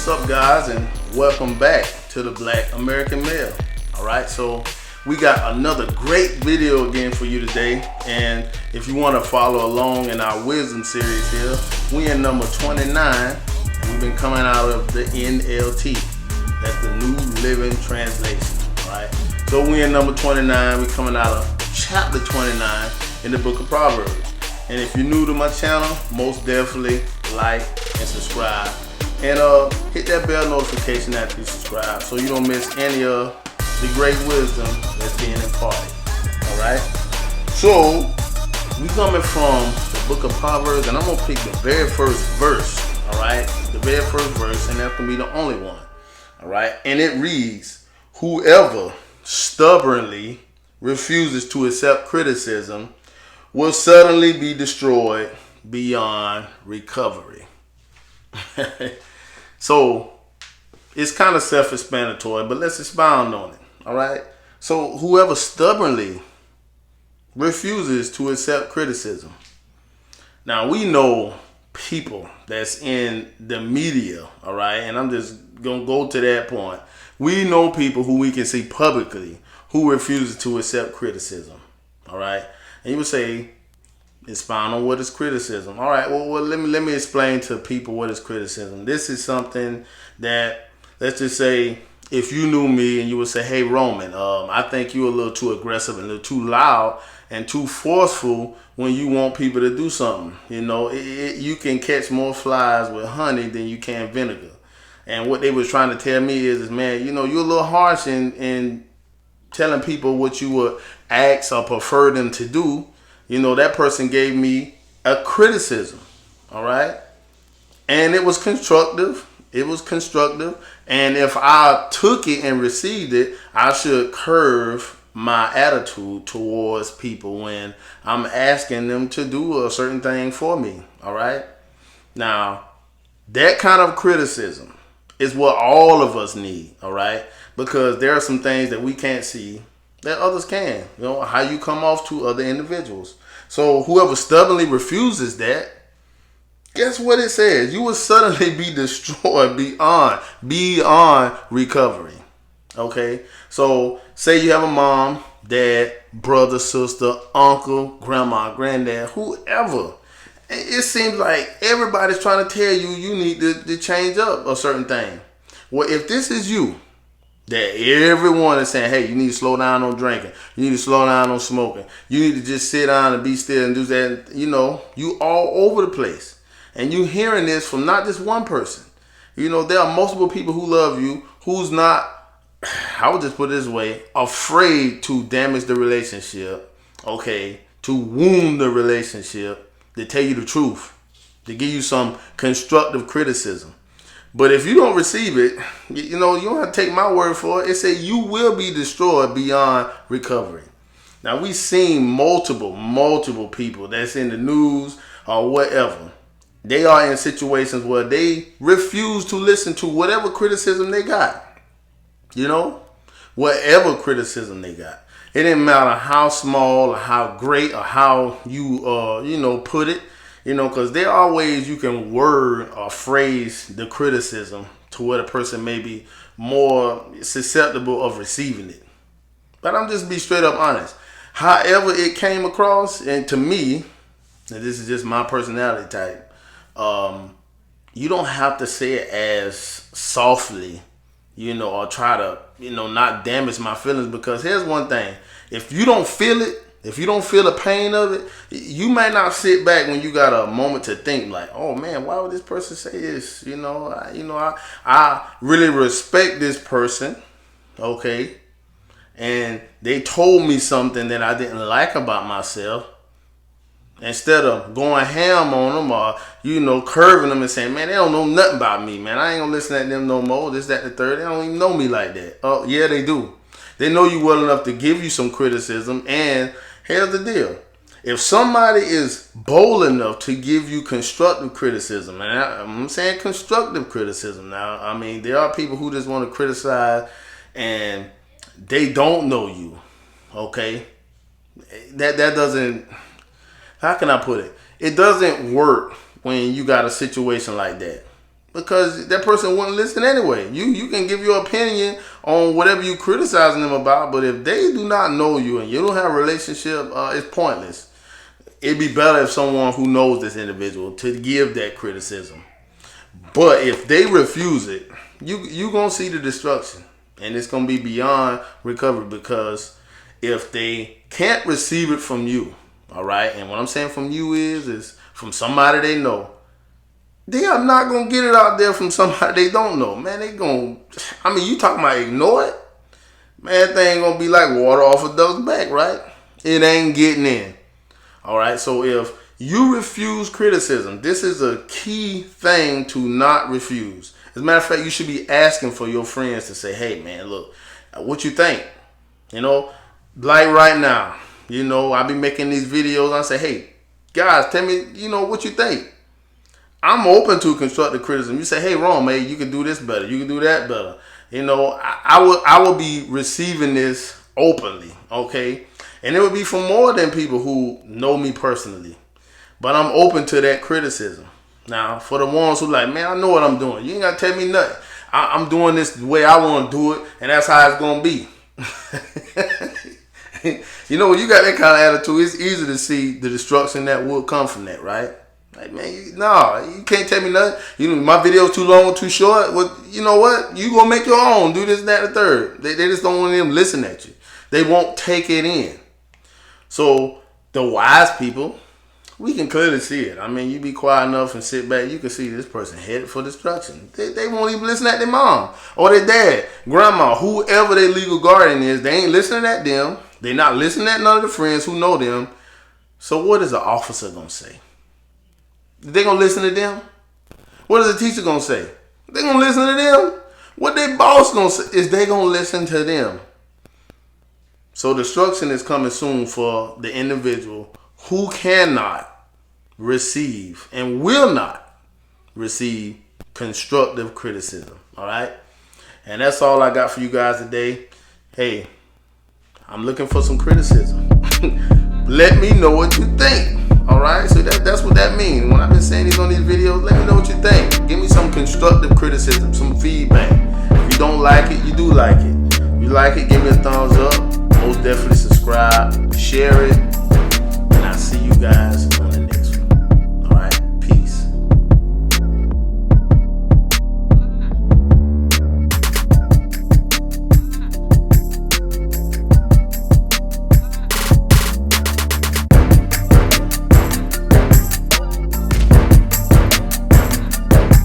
up, guys, and welcome back to the Black American Male. Alright, so we got another great video again for you today, and if you want to follow along in our wisdom series here, we in number 29. We've been coming out of the NLT. That's the New Living Translation. Alright, so we in number 29. We're coming out of chapter 29 in the book of Proverbs. And if you're new to my channel, most definitely like and subscribe. And hit that bell notification after you subscribe so you don't miss any of the great wisdom that's being imparted. Alright? So, we coming from the book of Proverbs, and I'm going to pick the very first verse. Alright? The very first verse, and that's going to be the only one. Alright? And it reads, "Whoever stubbornly refuses to accept criticism will suddenly be destroyed beyond recovery." So it's kind of self-explanatory, but let's expound on it. All right. So whoever stubbornly refuses to accept criticism. Now we know people that's in the media. All right. And I'm just going to go to that point. We know people who we can see publicly who refuses to accept criticism. All right. And you would say, expound on what is criticism. All right, well let me explain to people what is criticism. This is something that, let's just say, if you knew me and you would say, "Hey Roman, I think you're a little too aggressive and a little too loud and too forceful when you want people to do something. You know, you can catch more flies with honey than you can vinegar." And what they was trying to tell me is man, you know, you're a little harsh in telling people what you would ask or prefer them to do. You know, that person gave me a criticism, all right? And it was constructive. It was constructive. And if I took it and received it, I should curve my attitude towards people when I'm asking them to do a certain thing for me, all right? Now, that kind of criticism is what all of us need, all right? Because there are some things that we can't see that others can. You know, how you come off to other individuals. So whoever stubbornly refuses that, guess what it says? You will suddenly be destroyed beyond recovery. Okay? So say you have a mom, dad, brother, sister, uncle, grandma, granddad, whoever. It seems like everybody's trying to tell you you need to change up a certain thing. Well, if this is you, that everyone is saying, "Hey, you need to slow down on drinking. You need to slow down on smoking. You need to just sit down and be still and do that." You know, you all over the place. And you hearing this from not just one person. You know, there are multiple people who love you, who's not, I would just put it this way, afraid to damage the relationship, okay, to wound the relationship, to tell you the truth, to give you some constructive criticism. But if you don't receive it, you know, you don't have to take my word for it. It says you will be destroyed beyond recovery. Now, we've seen multiple people that's in the news or whatever. They are in situations where they refuse to listen to whatever criticism they got. You know, whatever criticism they got. It didn't matter how small or how great or how you put it. You know, because there are ways you can word or phrase the criticism to where the person may be more susceptible of receiving it. But I'm just be straight up honest. However it came across, and to me, and this is just my personality type, you don't have to say it as softly, you know, or try to, you know, not damage my feelings. Because here's one thing. If you don't feel it, if you don't feel the pain of it, you may not sit back when you got a moment to think like, "Oh man, why would this person say this?" You know, I really respect this person, okay, and they told me something that I didn't like about myself. Instead of going ham on them or, you know, curving them and saying, "Man, they don't know nothing about me, man. I ain't gonna listen to them no more. This, that, the third. They don't even know me like that." Oh yeah, they do. They know you well enough to give you some criticism. And here's the deal. If somebody is bold enough to give you constructive criticism, and I'm saying constructive criticism now, I mean, there are people who just want to criticize and they don't know you, okay? That doesn't, how can I put it? It doesn't work when you got a situation like that. because that person wouldn't listen anyway. You can give your opinion on whatever you criticizing them about, but if they do not know you and you don't have a relationship, it's pointless. It'd be better if someone who knows this individual to give that criticism. But if they refuse it, you gonna see the destruction, and it's gonna be beyond recovery, because if they can't receive it from you, all right, and what I'm saying from you is from somebody they know, they are not gonna get it out there from somebody they don't know. Man, you talking about ignore it? Man, that thing gonna be like water off a duck's back, right? It ain't getting in. All right, so if you refuse criticism, this is a key thing to not refuse. As a matter of fact, you should be asking for your friends to say, hey, man, look, what you think? Like right now, I be making these videos. I say, hey, guys, tell me, what you think? I'm open to constructive criticism. You say, hey, Ron, man, you can do this better. You can do that better. I will be receiving this openly, okay? And it would be from more than people who know me personally. But I'm open to that criticism. Now, for the ones who like, man, I know what I'm doing. You ain't got to tell me nothing. I'm doing this the way I want to do it, and that's how it's going to be. When you got that kind of attitude, it's easy to see the destruction that would come from that, right? Like, man, you can't tell me nothing. My video's too long or too short. Well, you know what? You going to make your own. Do this, that, and the third. They just don't want them to listen at you. They won't take it in. So, the wise people, we can clearly see it. You be quiet enough and sit back, you can see this person headed for destruction. They won't even listen at their mom or their dad, grandma, whoever their legal guardian is. They ain't listening at them. They not listening at none of the friends who know them. So what is the officer going to say? They going to listen to them? What is the teacher going to say? They going to listen to them? What their boss going to say is they going to listen to them. So destruction is coming soon for the individual who cannot receive and will not receive constructive criticism. All right? And that's all I got for you guys today. Hey, I'm looking for some criticism. Let me know what you think. All right? So that's what that means. When I've been saying these on these videos, let me know what you think. Give me some constructive criticism, some feedback. If you don't like it, you do like it. If you like it, give me a thumbs up. Most definitely subscribe, share it.